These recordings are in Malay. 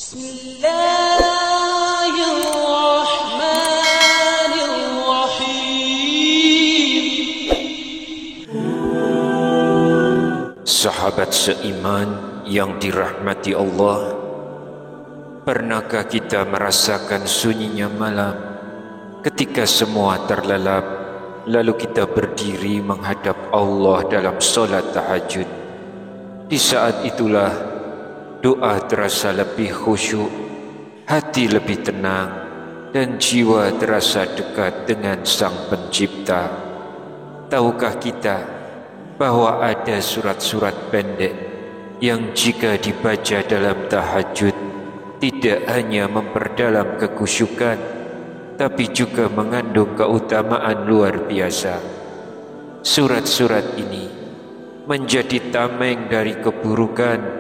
Bismillahirrahmanirrahim. Sahabat seiman yang dirahmati Allah, pernahkah kita merasakan sunyinya malam ketika semua terlelap, lalu kita berdiri menghadap Allah dalam solat tahajud? Di saat itulah doa terasa lebih khusyuk, hati lebih tenang, dan jiwa terasa dekat dengan Sang Pencipta. Tahukah kita bahwa ada surat-surat pendek yang jika dibaca dalam tahajud tidak hanya memperdalam kekhusyukan, tapi juga mengandung keutamaan luar biasa. Surat-surat ini menjadi tameng dari keburukan,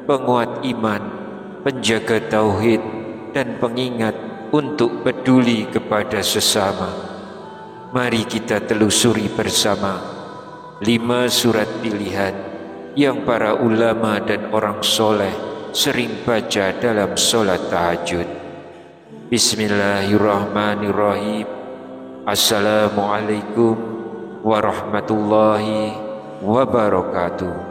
penguat iman, penjaga tauhid, dan pengingat untuk peduli kepada sesama. Mari kita telusuri bersama 5 surat pilihan yang para ulama dan orang soleh sering baca dalam solat tahajud. Bismillahirrahmanirrahim. Assalamualaikum warahmatullahi wabarakatuh.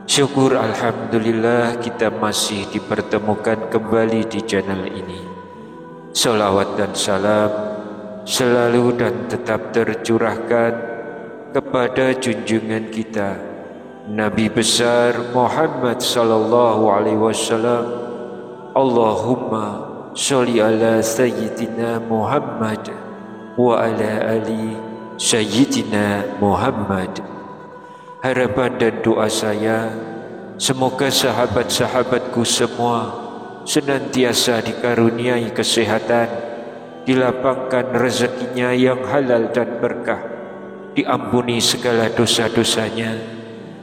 Syukur alhamdulillah kita masih dipertemukan kembali di channel ini. Salawat dan salam selalu dan tetap tercurahkan kepada junjungan kita Nabi besar Muhammad sallallahu alaihi wasallam. Allahumma sholli ala sayyidina Muhammad wa ala ali sayyidina Muhammad. Harapan dan doa saya, semoga sahabat-sahabatku semua senantiasa dikaruniai kesehatan, dilapangkan rezekinya yang halal dan berkah, diampuni segala dosa-dosanya,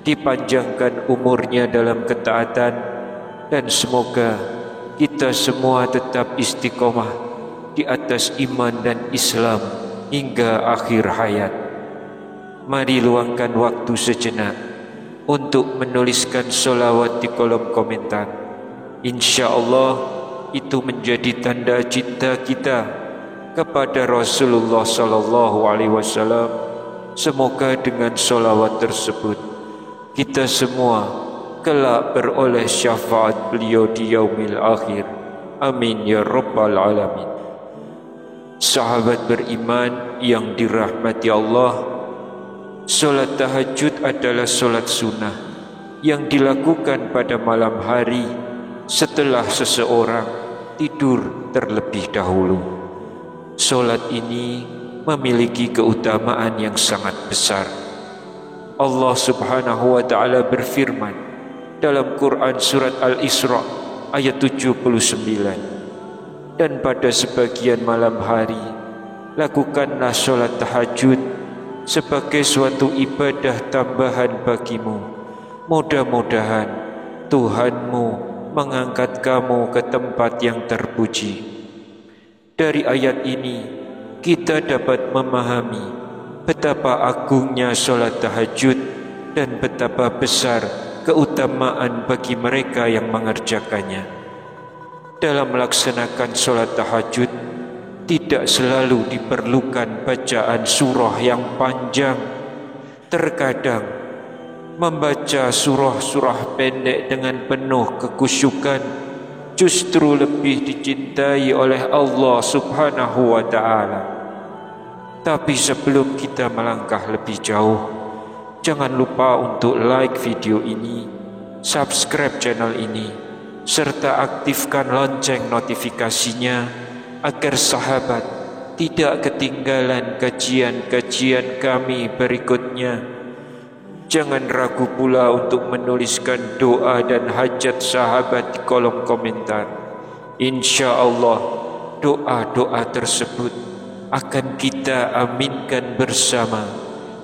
dipanjangkan umurnya dalam ketaatan, dan semoga kita semua tetap istiqomah di atas iman dan Islam hingga akhir hayat. Mari luangkan waktu sejenak untuk menuliskan sholawat di kolom komentar. Insya Allah itu menjadi tanda cinta kita kepada Rasulullah sallallahu alaihi wasallam. Semoga dengan sholawat tersebut kita semua kelak beroleh syafaat beliau di yaumil akhir. Amin ya rabbal alamin. Sahabat beriman yang dirahmati Allah, solat tahajud adalah solat sunnah yang dilakukan pada malam hari setelah seseorang tidur terlebih dahulu. Solat ini memiliki keutamaan yang sangat besar. Allah Subhanahu wa taala berfirman dalam Quran surat Al-Isra ayat 79, dan pada sebagian malam hari lakukanlah solat tahajud sebagai suatu ibadah tambahan bagimu. Mudah-mudahan Tuhanmu mengangkat kamu ke tempat yang terpuji. Dari ayat ini kita dapat memahami betapa agungnya solat tahajud dan betapa besar keutamaan bagi mereka yang mengerjakannya. Dalam melaksanakan solat tahajud tidak selalu diperlukan bacaan surah yang panjang. Terkadang membaca surah-surah pendek dengan penuh kekhusyukan justru lebih dicintai oleh Allah Subhanahu wa taala. Tapi sebelum kita melangkah lebih jauh, jangan lupa untuk like video ini, subscribe channel ini, serta aktifkan lonceng notifikasinya agar sahabat tidak ketinggalan kajian-kajian kami berikutnya. Jangan ragu pula untuk menuliskan doa dan hajat sahabat di kolom komentar. Insya Allah doa-doa tersebut akan kita aminkan bersama,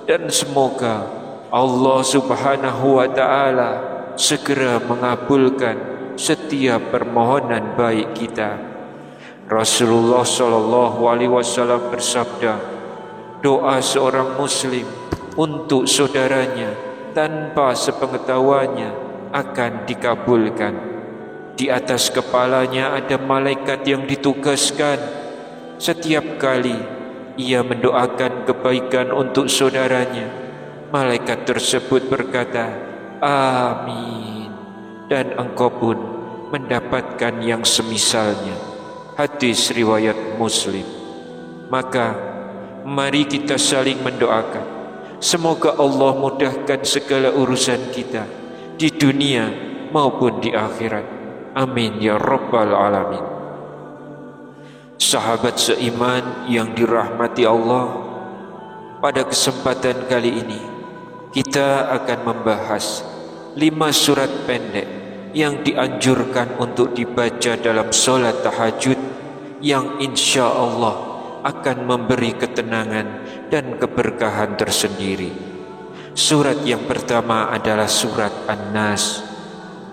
dan semoga Allah Subhanahu wa taala segera mengabulkan setiap permohonan baik kita. Rasulullah sallallahu alaihi wasallam bersabda, doa seorang muslim untuk saudaranya tanpa sepengetahuannya akan dikabulkan. Di atas kepalanya ada malaikat yang ditugaskan. Setiap kali ia mendoakan kebaikan untuk saudaranya, malaikat tersebut berkata, "Amin." Dan engkau pun mendapatkan yang semisalnya. Hadis riwayat Muslim. Maka mari kita saling mendoakan, semoga Allah mudahkan segala urusan kita di dunia maupun di akhirat. Amin ya rabbal alamin. Sahabat seiman yang dirahmati Allah, pada kesempatan kali ini kita akan membahas 5 surat pendek yang dianjurkan untuk dibaca dalam solat tahajud, yang insya Allah akan memberi ketenangan dan keberkahan tersendiri. Surat yang pertama adalah surat An-Nas.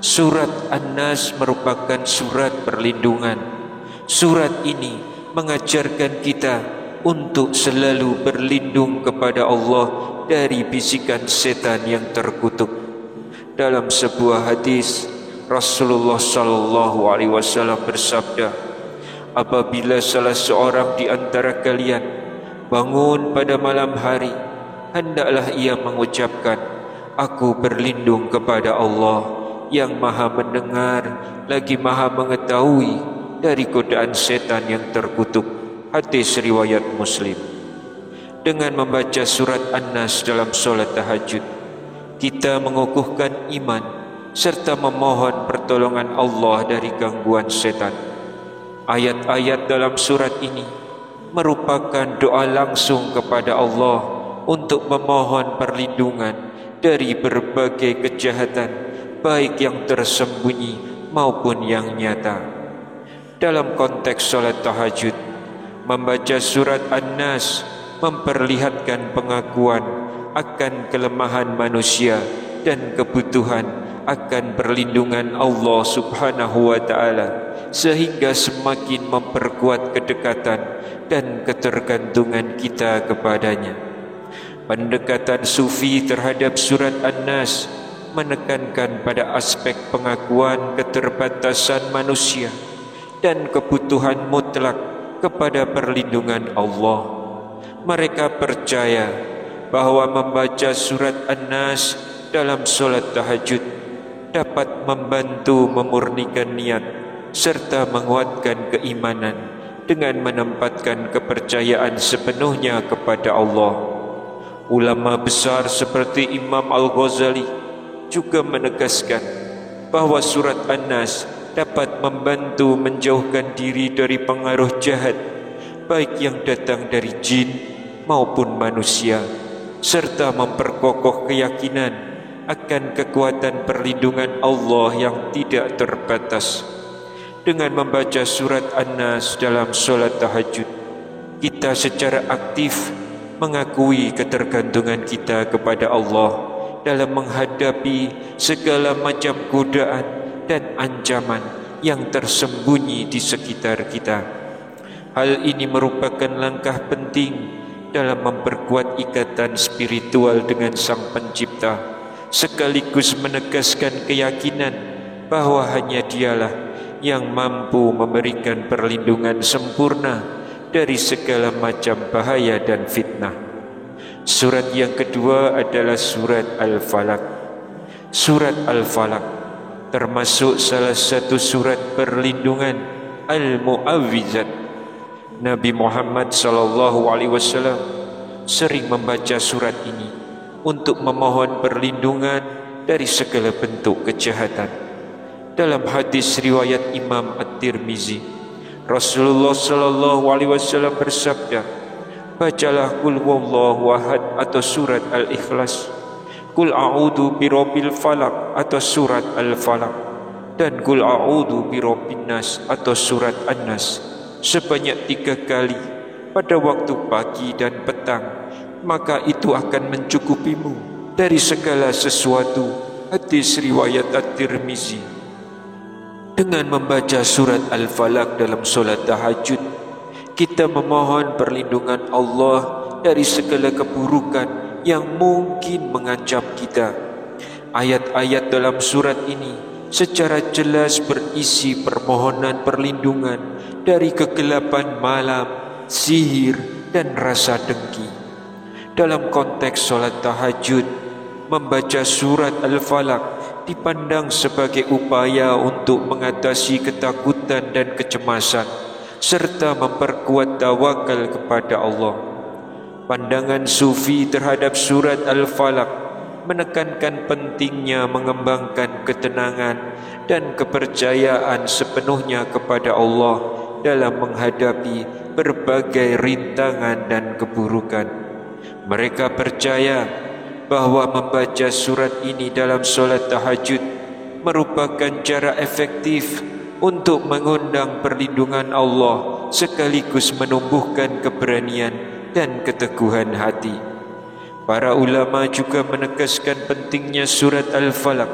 Surat An-Nas merupakan surat perlindungan. Surat ini mengajarkan kita untuk selalu berlindung kepada Allah dari bisikan setan yang terkutuk. Dalam sebuah hadis, Rasulullah sallallahu alaihi wasallam bersabda, apabila salah seorang di antara kalian bangun pada malam hari, hendaklah ia mengucapkan, aku berlindung kepada Allah yang maha mendengar lagi maha mengetahui dari godaan setan yang terkutuk. Hadis riwayat Muslim. Dengan membaca surat An-Nas dalam solat tahajud, kita mengukuhkan iman serta memohon pertolongan Allah dari gangguan setan. Ayat-ayat dalam surat ini merupakan doa langsung kepada Allah untuk memohon perlindungan dari berbagai kejahatan, baik yang tersembunyi maupun yang nyata. Dalam konteks solat tahajud, membaca surat An-Nas memperlihatkan pengakuan akan kelemahan manusia dan kebutuhan akan perlindungan Allah Subhanahu wa ta'ala, sehingga semakin memperkuat kedekatan dan ketergantungan kita kepadanya. Pendekatan sufi terhadap surat An-Nas menekankan pada aspek pengakuan keterbatasan manusia dan kebutuhan mutlak kepada perlindungan Allah. Mereka percaya bahwa membaca surat An-Nas dalam solat tahajud dapat membantu memurnikan niat serta menguatkan keimanan dengan menempatkan kepercayaan sepenuhnya kepada Allah. Ulama besar seperti Imam Al-Ghazali juga menegaskan bahawa surat An-Nas dapat membantu menjauhkan diri dari pengaruh jahat, baik yang datang dari jin maupun manusia, serta memperkokoh keyakinan akan kekuatan perlindungan Allah yang tidak terbatas. Dengan membaca surat An-Nas dalam solat tahajud, kita secara aktif mengakui ketergantungan kita kepada Allah dalam menghadapi segala macam godaan dan ancaman yang tersembunyi di sekitar kita. Hal ini merupakan langkah penting dalam memperkuat ikatan spiritual dengan Sang Pencipta, sekaligus menegaskan keyakinan bahawa hanya Dialah yang mampu memberikan perlindungan sempurna dari segala macam bahaya dan fitnah. Surat yang kedua adalah surat Al-Falaq. Surat Al-Falaq termasuk salah satu surat perlindungan Al-Mu'awwizat. Nabi Muhammad SAW sering membaca surat ini untuk memohon perlindungan dari segala bentuk kejahatan. Dalam hadis riwayat Imam At-Tirmizi, Rasulullah SAW bersabda, bacalah Qul huwallahu ahad atau surat Al-Ikhlas, Qul a'udhu birabbil falaq atau surat Al-Falaq, dan Qul a'udhu birabbin nas atau surat An-Nas sebanyak 3 kali pada waktu pagi dan petang, maka itu akan mencukupimu dari segala sesuatu. Hadis riwayat At-Tirmizi. Dengan membaca surat Al-Falaq dalam solat tahajud, kita memohon perlindungan Allah dari segala keburukan yang mungkin mengancam kita. Ayat-ayat dalam surat ini secara jelas berisi permohonan perlindungan dari kegelapan malam, sihir dan rasa dengki. Dalam konteks solat tahajud, membaca surat Al-Falaq dipandang sebagai upaya untuk mengatasi ketakutan dan kecemasan serta memperkuat tawakal kepada Allah. Pandangan sufi terhadap surat Al-Falaq menekankan pentingnya mengembangkan ketenangan dan kepercayaan sepenuhnya kepada Allah dalam menghadapi berbagai rintangan dan keburukan. Mereka percaya bahawa membaca surat ini dalam solat tahajud merupakan cara efektif untuk mengundang perlindungan Allah sekaligus menumbuhkan keberanian dan keteguhan hati. Para ulama juga menegaskan pentingnya surat Al-Falaq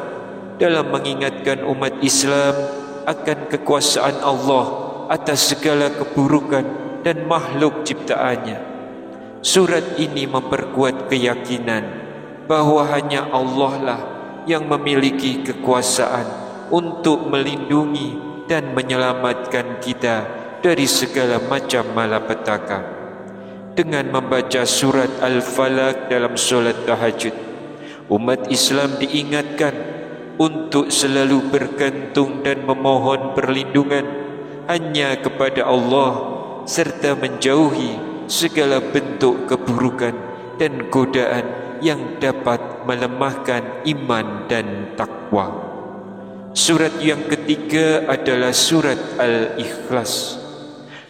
dalam mengingatkan umat Islam akan kekuasaan Allah atas segala keburukan dan makhluk ciptaannya. Surat ini memperkuat keyakinan bahawa hanya Allah lah yang memiliki kekuasaan untuk melindungi dan menyelamatkan kita dari segala macam malapetaka. Dengan membaca surat Al-Falaq dalam solat tahajud, umat Islam diingatkan untuk selalu bergantung dan memohon perlindungan hanya kepada Allah serta menjauhi segala bentuk keburukan dan godaan yang dapat melemahkan iman dan takwa. Surat yang ketiga adalah surat Al-Ikhlas.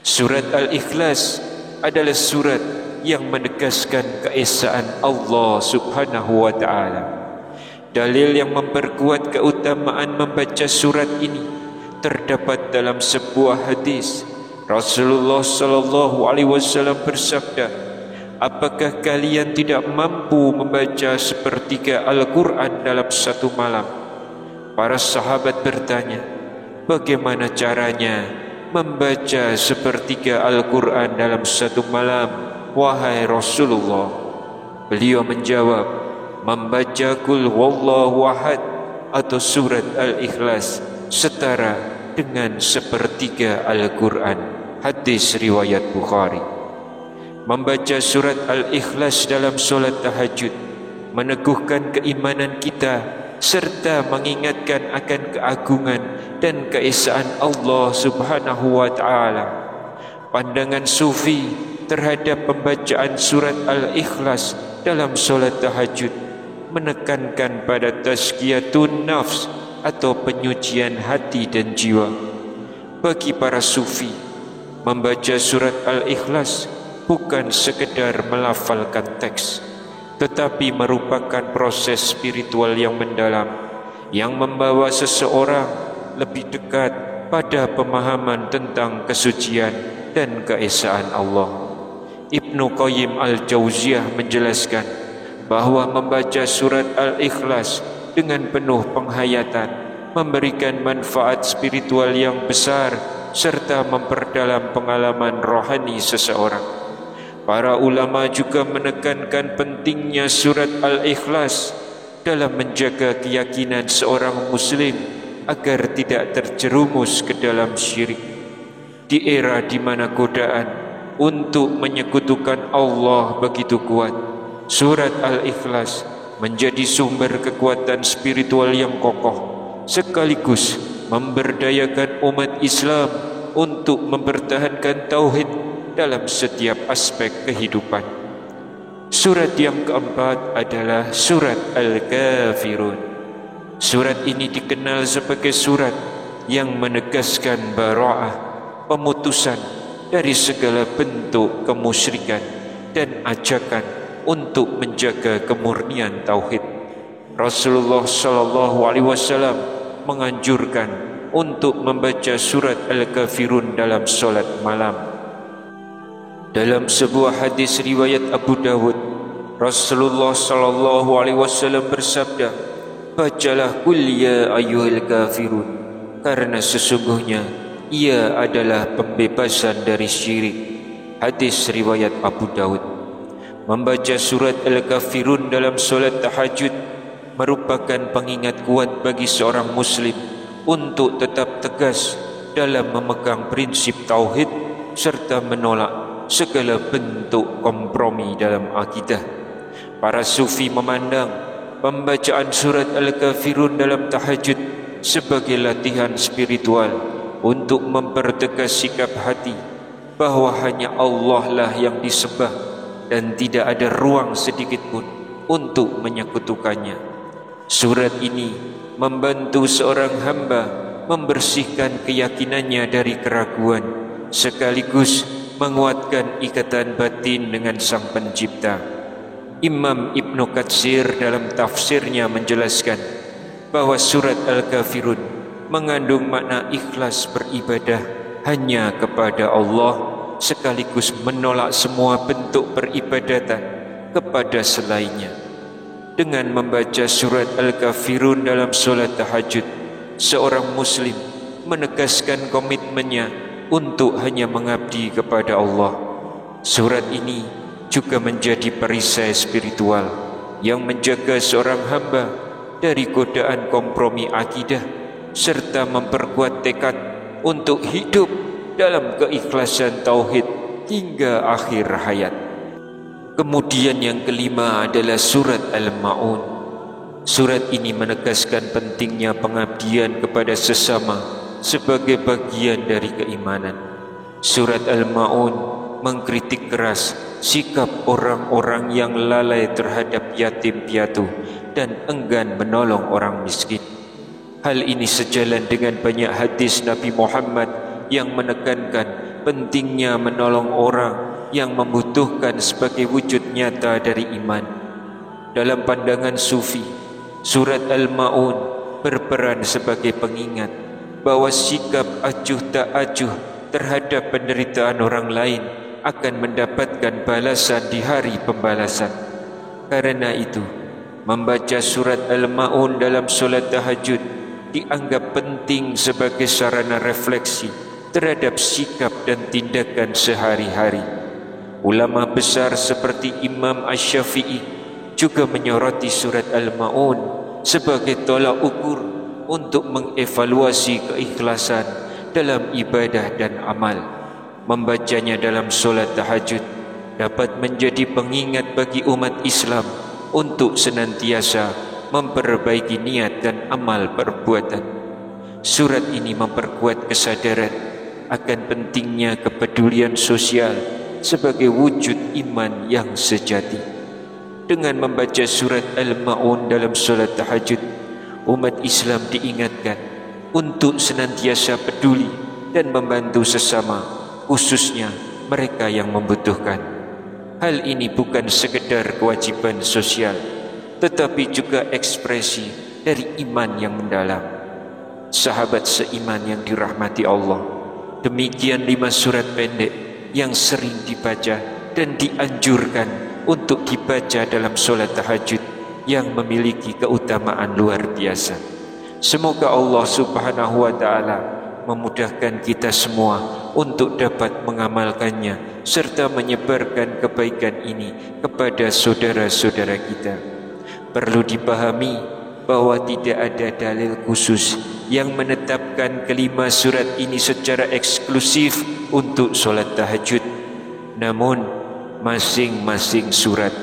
Surat Al-Ikhlas adalah surat yang menegaskan keesaan Allah Subhanahu wa taala. Dalil yang memperkuat keutamaan membaca surat ini terdapat dalam sebuah hadis. Rasulullah sallallahu alaihi wasallam bersabda, "Apakah kalian tidak mampu membaca sepertiga Al-Quran dalam satu malam?" Para sahabat bertanya, "Bagaimana caranya membaca sepertiga Al-Quran dalam satu malam, wahai Rasulullah?" Beliau menjawab, "Membaca Qul Huwallahu Ahad atau surat Al-Ikhlas setara dengan sepertiga Al-Quran." Hadis riwayat Bukhari. Membaca surat Al-Ikhlas dalam solat tahajud meneguhkan keimanan kita serta mengingatkan akan keagungan dan keesaan Allah Subhanahu wa taala. Pandangan sufi terhadap pembacaan surat Al-Ikhlas dalam solat tahajud menekankan pada tazkiyatun nafs atau penyucian hati dan jiwa. Bagi para sufi, membaca surat Al-Ikhlas bukan sekedar melafalkan teks, tetapi merupakan proses spiritual yang mendalam yang membawa seseorang lebih dekat pada pemahaman tentang kesucian dan keesaan Allah. Ibnu Qayyim Al-Jauziyah menjelaskan bahawa membaca surat Al-Ikhlas dengan penuh penghayatan memberikan manfaat spiritual yang besar serta memperdalam pengalaman rohani seseorang. Para ulama juga menekankan pentingnya surat Al-Ikhlas dalam menjaga keyakinan seorang muslim agar tidak terjerumus ke dalam syirik. Di era di mana godaan untuk menyekutukan Allah begitu kuat, surat Al-Ikhlas menjadi sumber kekuatan spiritual yang kokoh sekaligus memberdayakan umat Islam untuk mempertahankan tauhid dalam setiap aspek kehidupan. Surat yang keempat adalah surat Al-Kafirun. Surat ini dikenal sebagai surat yang menegaskan bara'ah, pemutusan dari segala bentuk kemusyrikan dan ajakan untuk menjaga kemurnian tauhid. Rasulullah sallallahu alaihi wasallam menganjurkan untuk membaca surat Al-Kafirun dalam solat malam. Dalam sebuah hadis riwayat Abu Dawud, Rasulullah sallallahu alaihi wasallam bersabda, "Bacalah Qul ya ayyuhal kafirun, karena sesungguhnya ia adalah pembebasan dari syirik." Hadis riwayat Abu Dawud. Membaca surat Al-Kafirun dalam solat tahajud merupakan pengingat kuat bagi seorang muslim untuk tetap tegas dalam memegang prinsip tauhid serta menolak segala bentuk kompromi dalam akidah. Para sufi memandang pembacaan surat Al-Kafirun dalam tahajud sebagai latihan spiritual untuk mempertegas sikap hati bahawa hanya Allah lah yang disembah dan tidak ada ruang sedikit pun untuk menyekutukannya. Surat ini membantu seorang hamba membersihkan keyakinannya dari keraguan sekaligus menguatkan ikatan batin dengan Sang Pencipta. Imam Ibnu Katsir dalam tafsirnya menjelaskan bahawa surat Al-Kafirun mengandung makna ikhlas beribadah hanya kepada Allah sekaligus menolak semua bentuk peribadatan kepada selainnya. Dengan membaca surat Al-Kafirun dalam solat tahajud, seorang muslim menegaskan komitmennya untuk hanya mengabdi kepada Allah. Surat ini juga menjadi perisai spiritual yang menjaga seorang hamba dari godaan kompromi akidah serta memperkuat tekad untuk hidup dalam keikhlasan tauhid hingga akhir hayat. Kemudian yang kelima adalah surat Al-Ma'un. Surat ini menegaskan pentingnya pengabdian kepada sesama sebagai bagian dari keimanan. Surat Al-Ma'un mengkritik keras sikap orang-orang yang lalai terhadap yatim piatu dan enggan menolong orang miskin. Hal ini sejalan dengan banyak hadis Nabi Muhammad yang menekankan pentingnya menolong orang yang membutuhkan sebagai wujud nyata dari iman. Dalam pandangan sufi, surat Al-Ma'un berperan sebagai pengingat bahawa sikap acuh tak acuh terhadap penderitaan orang lain akan mendapatkan balasan di hari pembalasan. Karena itu, membaca surat Al-Ma'un dalam solat tahajud dianggap penting sebagai sarana refleksi terhadap sikap dan tindakan sehari-hari. Ulama besar seperti Imam Asy-Syafi'i juga menyoroti surat Al-Ma'un sebagai tolak ukur untuk mengevaluasi keikhlasan dalam ibadah dan amal. Membacanya dalam solat tahajud dapat menjadi pengingat bagi umat Islam untuk senantiasa memperbaiki niat dan amal perbuatan. Surat ini memperkuat kesadaran akan pentingnya kepedulian sosial sebagai wujud iman yang sejati. Dengan membaca surat Al-Ma'un dalam solat tahajud, umat Islam diingatkan untuk senantiasa peduli dan membantu sesama, khususnya mereka yang membutuhkan. Hal ini bukan sekedar kewajiban sosial, tetapi juga ekspresi dari iman yang mendalam. Sahabat seiman yang dirahmati Allah, demikian 5 surat pendek yang sering dibaca dan dianjurkan untuk dibaca dalam solat tahajud yang memiliki keutamaan luar biasa. Semoga Allah Subhanahu wa Ta'ala memudahkan kita semua untuk dapat mengamalkannya serta menyebarkan kebaikan ini kepada saudara-saudara kita. Perlu dipahami bahawa tidak ada dalil khusus yang menetapkan kelima surat ini secara eksklusif untuk solat tahajud. Namun, masing-masing surat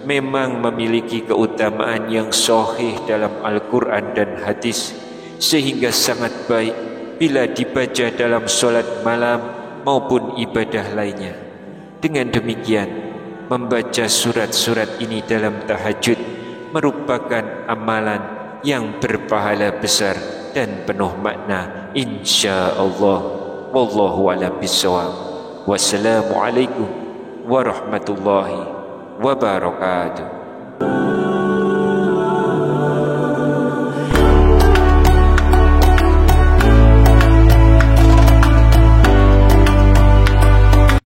memang memiliki keutamaan yang sahih dalam Al-Quran dan hadis, sehingga sangat baik bila dibaca dalam solat malam maupun ibadah lainnya. Dengan demikian, membaca surat-surat ini dalam tahajud merupakan amalan yang berpahala besar dan penuh makna, insya-Allah. Wallahu a'lam bishawab. Wassalamualaikum warahmatullahi wabarakatuh.